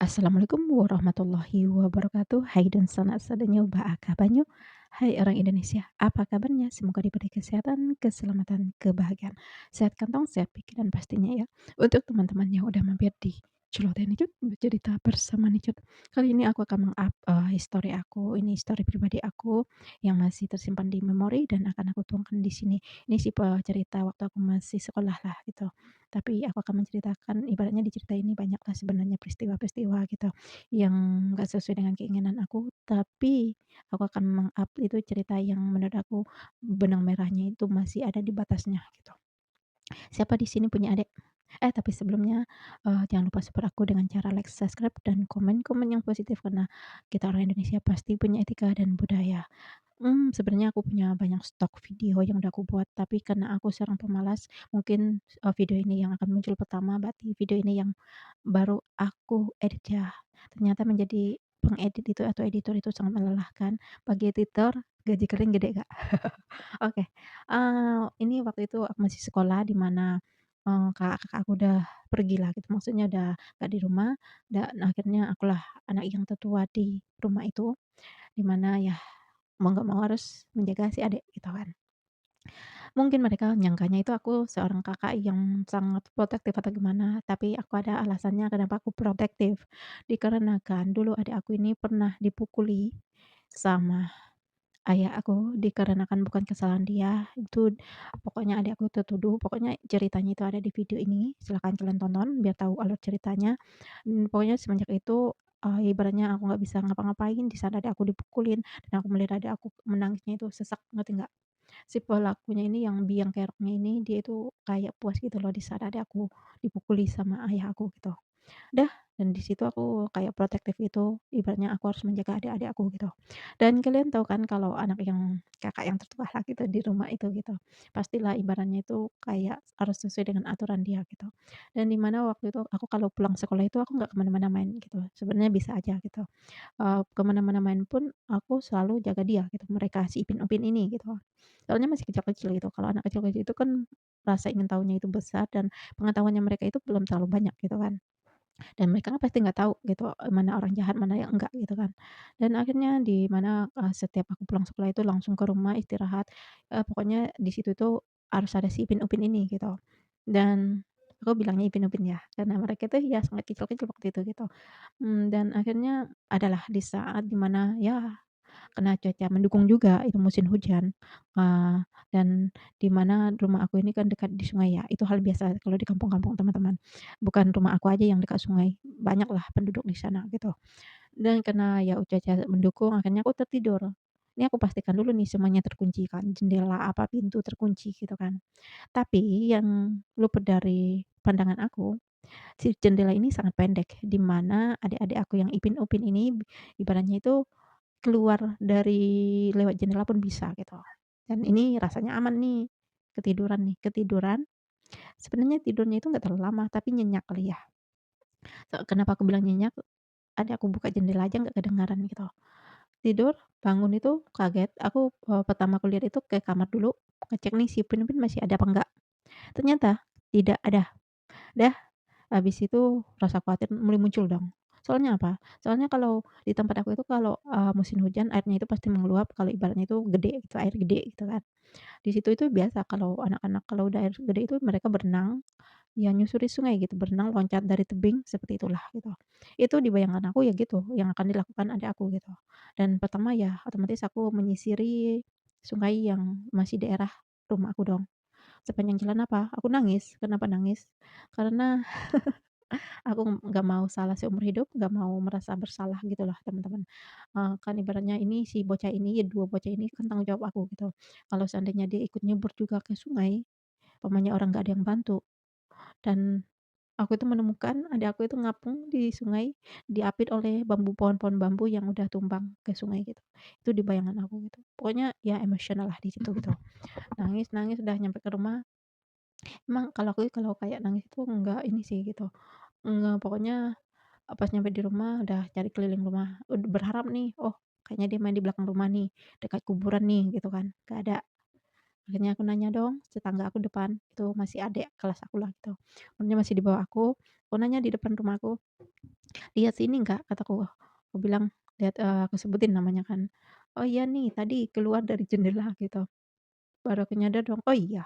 Assalamualaikum warahmatullahi wabarakatuh. Hai dan selamat sadanya kabarnya. Hai orang Indonesia, apa kabarnya? Semoga diberi kesehatan, keselamatan, kebahagiaan. Sehat kantong, sehat pikiran pastinya ya. Untuk teman-teman yang udah mampir di Celotehan Ijuk, bercerita bersama Nicut. Kali ini aku akan meng-up history aku, ini history pribadi aku yang masih tersimpan di memori dan akan aku tuangkan di sini. Ini sih cerita waktu aku masih sekolah lah gitu. Tapi aku akan menceritakan ibaratnya di cerita ini banyaklah sebenarnya peristiwa-peristiwa gitu, yang nggak sesuai dengan keinginan aku, tapi aku akan meng-up itu cerita yang menurut aku benang merahnya itu masih ada di batasnya gitu. Siapa di sini punya adik? Tapi sebelumnya, jangan lupa support aku dengan cara like, subscribe, dan komen-komen yang positif karena kita orang Indonesia pasti punya etika dan budaya. Sebenarnya aku punya banyak stok video yang udah aku buat, tapi karena aku seorang pemalas, mungkin, video ini yang akan muncul pertama, berarti video ini yang baru aku edit ya. Ternyata menjadi pengedit itu atau editor itu sangat melelahkan. Bagi editor, gaji kalian gede, Kak. Oke, ini waktu itu aku masih sekolah di mana, kakak aku udah pergi lah gitu, maksudnya udah nggak di rumah dan akhirnya akulah anak yang tertua di rumah itu, di mana ya mau nggak mau harus menjaga si adik gitu kan. Mungkin mereka nyangkanya itu aku seorang kakak yang sangat protektif atau gimana, tapi aku ada alasannya kenapa aku protektif. Dikarenakan dulu adik aku ini pernah dipukuli sama ayah aku, dikarenakan bukan kesalahan dia, itu pokoknya adik aku tertuduh, pokoknya ceritanya itu ada di video ini, silahkan kalian tonton biar tahu alur ceritanya. Pokoknya semenjak itu, ibaratnya aku nggak bisa ngapa-ngapain di saat adik aku dipukulin dan aku melihat adik aku menangisnya itu sesak, ngerti nggak? Si pelakunya ini yang biang keroknya ini, dia itu kayak puas gitu loh di saat adik aku dipukuli sama ayah aku gitu. Dah, dan di situ aku kayak protektif gitu, ibaratnya aku harus menjaga adik-adik aku gitu. Dan kalian tahu kan kalau anak yang kakak yang tertua lah gitu di rumah itu gitu, pastilah ibaratnya itu kayak harus sesuai dengan aturan dia gitu. Dan di mana waktu itu aku kalau pulang sekolah itu aku nggak kemana mana main gitu, sebenarnya bisa aja gitu. Ke mana-mana main pun aku selalu jaga dia gitu, mereka si Ipin Upin ini gitu. Soalnya masih kecil-kecil gitu, kalau anak kecil-kecil itu kan rasa ingin tahunya itu besar dan pengetahuannya mereka itu belum terlalu banyak gitu kan. Dan mereka kan pasti nggak tahu gitu, mana orang jahat, mana yang enggak gitu kan. Dan akhirnya di mana, setiap aku pulang sekolah itu langsung ke rumah istirahat, pokoknya di situ tuh harus ada si Ipin Upin ini gitu. Dan aku bilangnya Ipin Upin ya, karena mereka tuh ya sangat kecil-kecil waktu itu gitu. Dan akhirnya adalah di saat di mana ya kena cuaca mendukung juga, itu musim hujan, eee, dan di mana rumah aku ini kan dekat di sungai ya, itu hal biasa kalau di kampung-kampung teman-teman. Bukan rumah aku aja yang dekat sungai, banyaklah penduduk di sana gitu. Dan karena ya cuaca mendukung akhirnya aku tertidur. Ini aku pastikan dulu nih semuanya terkunci kan, jendela, apa, pintu terkunci gitu kan. Tapi yang luput dari pandangan aku, si jendela ini sangat pendek, di mana adik-adik aku yang Ipin Upin ini ibaratnya itu keluar dari lewat jendela pun bisa gitu. Dan ini rasanya aman nih, ketiduran, sebenarnya tidurnya itu nggak terlalu lama, tapi nyenyak kali ya. Kenapa aku bilang nyenyak, ada aku buka jendela aja nggak kedengaran gitu. Tidur, bangun itu kaget, aku, pertama aku lihat itu ke kamar dulu, ngecek nih si Upin-Ipin masih ada apa enggak, ternyata tidak ada. Dah, habis itu rasa khawatir mulai muncul dong. Soalnya apa? Soalnya kalau di tempat aku itu kalau, musim hujan airnya itu pasti mengeluap kalau ibaratnya itu gede gitu, air gede gitu kan. Di situ itu biasa kalau anak-anak kalau udah air gede itu mereka berenang, ya nyusuri sungai gitu, berenang loncat dari tebing seperti itulah gitu. Itu di bayangan aku ya gitu yang akan dilakukan adik aku gitu. Dan pertama ya otomatis aku menyisiri sungai yang masih daerah rumah aku dong. Sepanjang jalan apa? Aku nangis. Kenapa nangis? Karena aku nggak mau salah seumur hidup, nggak mau merasa bersalah gitu loh teman-teman. Kan ibaratnya ini si bocah ini, ya 2 bocah ini kan tanggung jawab aku gitu. Kalau seandainya dia ikut nyebur juga ke sungai, umpamanya orang nggak ada yang bantu dan aku itu menemukan adik aku itu ngapung di sungai, diapit oleh pohon-pohon bambu yang udah tumbang ke sungai gitu. Itu di bayangan aku gitu. Pokoknya ya emosional lah di situ gitu. Nangis nangis udah nyampe ke rumah, emang kalau aku kalau kayak nangis itu enggak ini sih gitu, enggak pokoknya pas nyampe di rumah udah cari keliling rumah, berharap nih, "Oh kayaknya dia main di belakang rumah nih, dekat kuburan nih," gitu kan, nggak ada. Akhirnya aku nanya dong, tetangga aku depan, itu masih adik kelas akulah gitu, umurnya masih di bawah aku nanya di depan rumah aku, "Lihat sini nggak?" Kataku. Aku bilang, lihat, aku sebutin namanya kan. "Oh iya nih tadi keluar dari jendela," gitu. Baru aku nyadar dong, oh iya,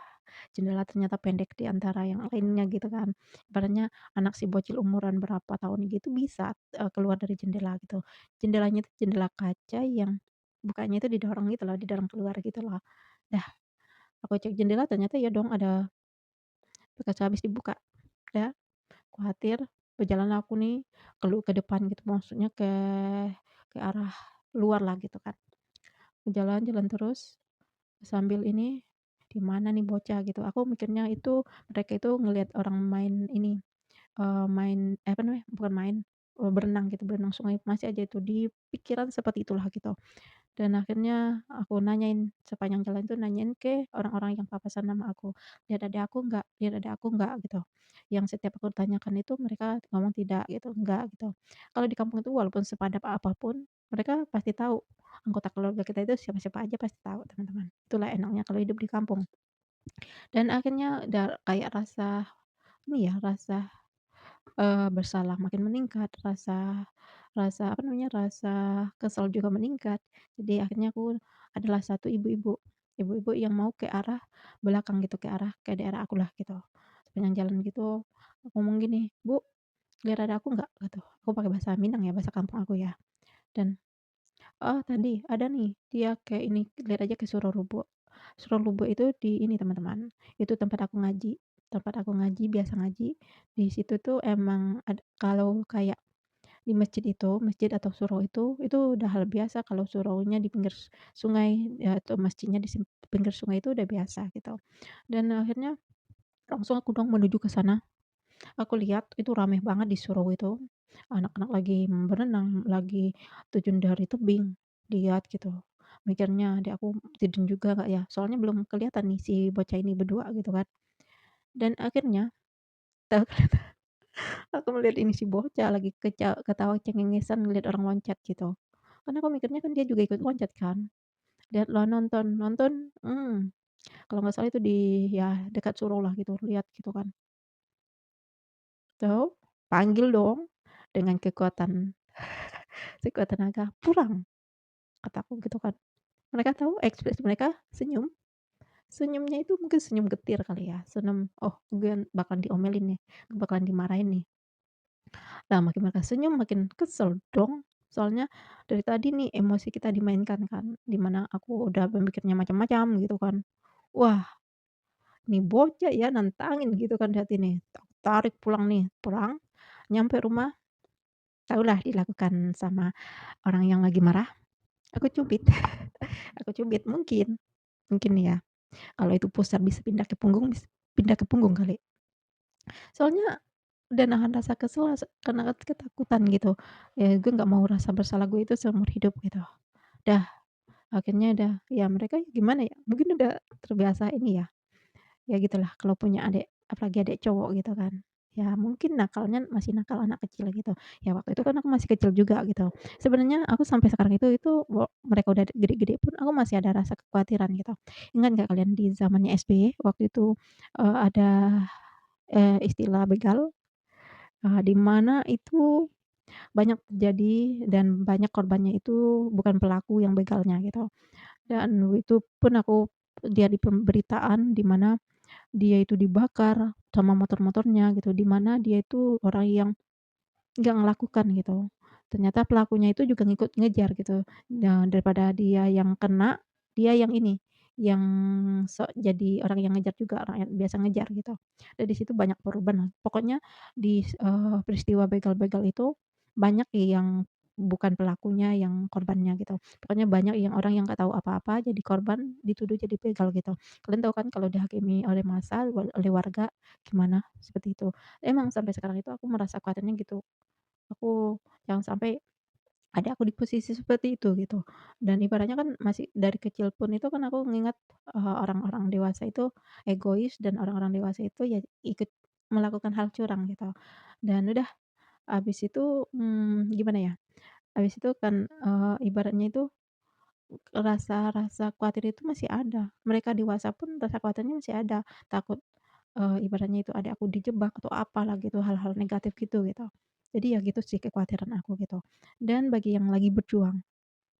jendela ternyata pendek di antara yang lainnya gitu kan. Ibaratnya anak si bocil umuran berapa tahun gitu bisa, keluar dari jendela gitu. Jendelanya itu jendela kaca yang bukanya itu didorong gitu loh, didorong keluar gitu loh. Dah, aku cek jendela ternyata ya dong ada bekas habis dibuka. Dah, khawatir berjalan aku nih ke depan gitu, maksudnya ke arah luar lah gitu kan. Jalan jalan terus sambil ini, di mana nih bocah gitu, aku mikirnya itu mereka itu ngelihat orang main ini, apa namanya, bukan main, berenang gitu, berenang sungai, masih aja itu di pikiran seperti itulah gitu. Dan akhirnya aku nanyain, sepanjang jalan itu nanyain ke orang-orang yang papasan nama aku, "Lihat adek aku nggak? Lihat adek aku nggak?" Gitu. Yang setiap aku tanyakan itu mereka ngomong tidak gitu, "Enggak," gitu. Kalau di kampung itu walaupun sepadat apapun, mereka pasti tahu anggota keluarga kita itu siapa-siapa aja pasti tahu, teman-teman. Itulah enaknya kalau hidup di kampung. Dan akhirnya kayak rasa ini ya, rasa, bersalah makin meningkat, rasa rasa apa namanya, rasa kesal juga meningkat. Jadi akhirnya aku adalah satu ibu-ibu yang mau ke arah belakang gitu, ke daerah akulah gitu. Sepanjang jalan gitu aku ngomong gini, "Bu, lihat ada aku nggak?" Gitu. Aku pakai bahasa Minang ya, bahasa kampung aku ya. Dan, "Oh tadi ada nih, dia kayak ini, lihat aja ke Surorubo." Surorubo itu di ini teman-teman, itu tempat aku ngaji, biasa ngaji. Di situ tuh emang kalau kayak di masjid itu, masjid atau surau itu udah hal biasa kalau suraunya di pinggir sungai, ya atau masjidnya di pinggir sungai itu udah biasa gitu. Dan akhirnya langsung aku dong menuju ke sana, aku lihat itu rame banget di surau itu, anak-anak lagi berenang, lagi terjun dari tebing, lihat gitu. Mikirnya, "Adek aku terjun juga nggak ya?" Soalnya belum kelihatan nih si bocah ini berdua gitu kan. Dan akhirnya tahu aku melihat ini si bocah lagi ketawa cengengesan ngelihat orang loncat gitu. Kan aku mikirnya kan dia juga ikut loncat kan. Lihat lah nonton nonton, kalau nggak salah itu di ya dekat surau lah gitu, lihat gitu kan. Tahu, panggil dong dengan sekuat tenaga, "Pulang!" Kataku gitu kan. Mereka tahu ekspresi mereka senyum, senyumnya itu mungkin senyum getir kali ya, senyum, "Oh mungkin bakalan diomelin nih, bakalan dimarahin nih." Lah makin mereka senyum makin kesel dong, soalnya dari tadi nih emosi kita dimainkan kan, di mana aku udah memikirnya macam-macam gitu kan. Wah, nih bocah ya nantangin gitu kan di hati nih, aku tarik pulang nih, pulang, nyampe rumah tahulah dilakukan sama orang yang lagi marah, aku cubit aku cubit mungkin ya, kalau itu pusar bisa pindah ke punggung, pindah ke punggung kali. Soalnya udah nahan rasa kesel karena ketakutan gitu, ya gue nggak mau rasa bersalah gue itu seumur hidup gitu. Dah, akhirnya dah, ya mereka gimana ya, mungkin udah terbiasa ini ya, ya gitulah kalau punya adik, apalagi adik cowok gitu kan. Ya mungkin nakalnya masih nakal anak kecil gitu. Ya waktu itu kan aku masih kecil juga gitu. Sebenarnya aku sampai sekarang itu mereka udah gede-gede pun aku masih ada rasa kekhawatiran gitu. Ingat nggak kalian di zamannya SBY waktu itu, ada, istilah begal, di mana itu banyak terjadi dan banyak korbannya itu bukan pelaku yang begalnya gitu. Dan itu pun aku lihat di pemberitaan di mana dia itu dibakar sama motor-motornya gitu, di mana dia itu orang yang nggak ngelakukan gitu. Ternyata pelakunya itu juga ngikut ngejar gitu. Nah, daripada dia yang kena, dia yang ini, yang sok jadi orang yang ngejar juga, orang yang biasa ngejar gitu. Dan di situ banyak korban lah. Pokoknya di, peristiwa begal-begal itu banyak yang bukan pelakunya yang korbannya gitu. Pokoknya banyak yang orang yang nggak tahu apa-apa jadi korban, dituduh jadi begal gitu. Kalian tahu kan kalau dihakimi oleh massa, oleh warga gimana? Seperti itu. Emang sampai sekarang itu aku merasa khawatirnya gitu. Aku jangan sampai ada aku di posisi seperti itu gitu. Dan ibaratnya kan masih dari kecil pun itu kan aku ngingat, orang-orang dewasa itu egois dan orang-orang dewasa itu ya ikut melakukan hal curang gitu. Dan udah habis itu, gimana ya, habis itu kan, ibaratnya itu rasa-rasa khawatir itu masih ada. Mereka dewasa pun rasa khawatirnya masih ada. Takut, ibaratnya itu adik aku dijebak atau apalah gitu, hal-hal negatif gitu. Jadi ya gitu sih kekhawatiran aku gitu. Dan bagi yang lagi berjuang,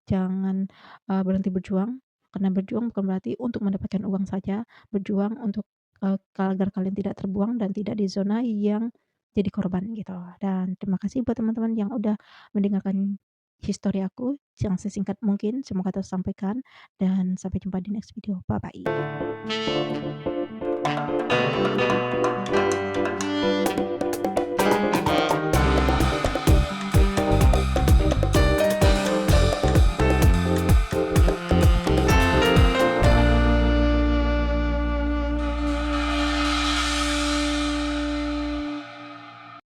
jangan, berhenti berjuang, karena berjuang bukan berarti untuk mendapatkan uang saja, berjuang untuk, agar kalian tidak terbuang dan tidak di zona yang jadi korban gitu. Dan terima kasih buat teman-teman yang udah mendengarkan histori aku yang sesingkat mungkin, semoga tersampaikan dan sampai jumpa di next video. Bye-bye.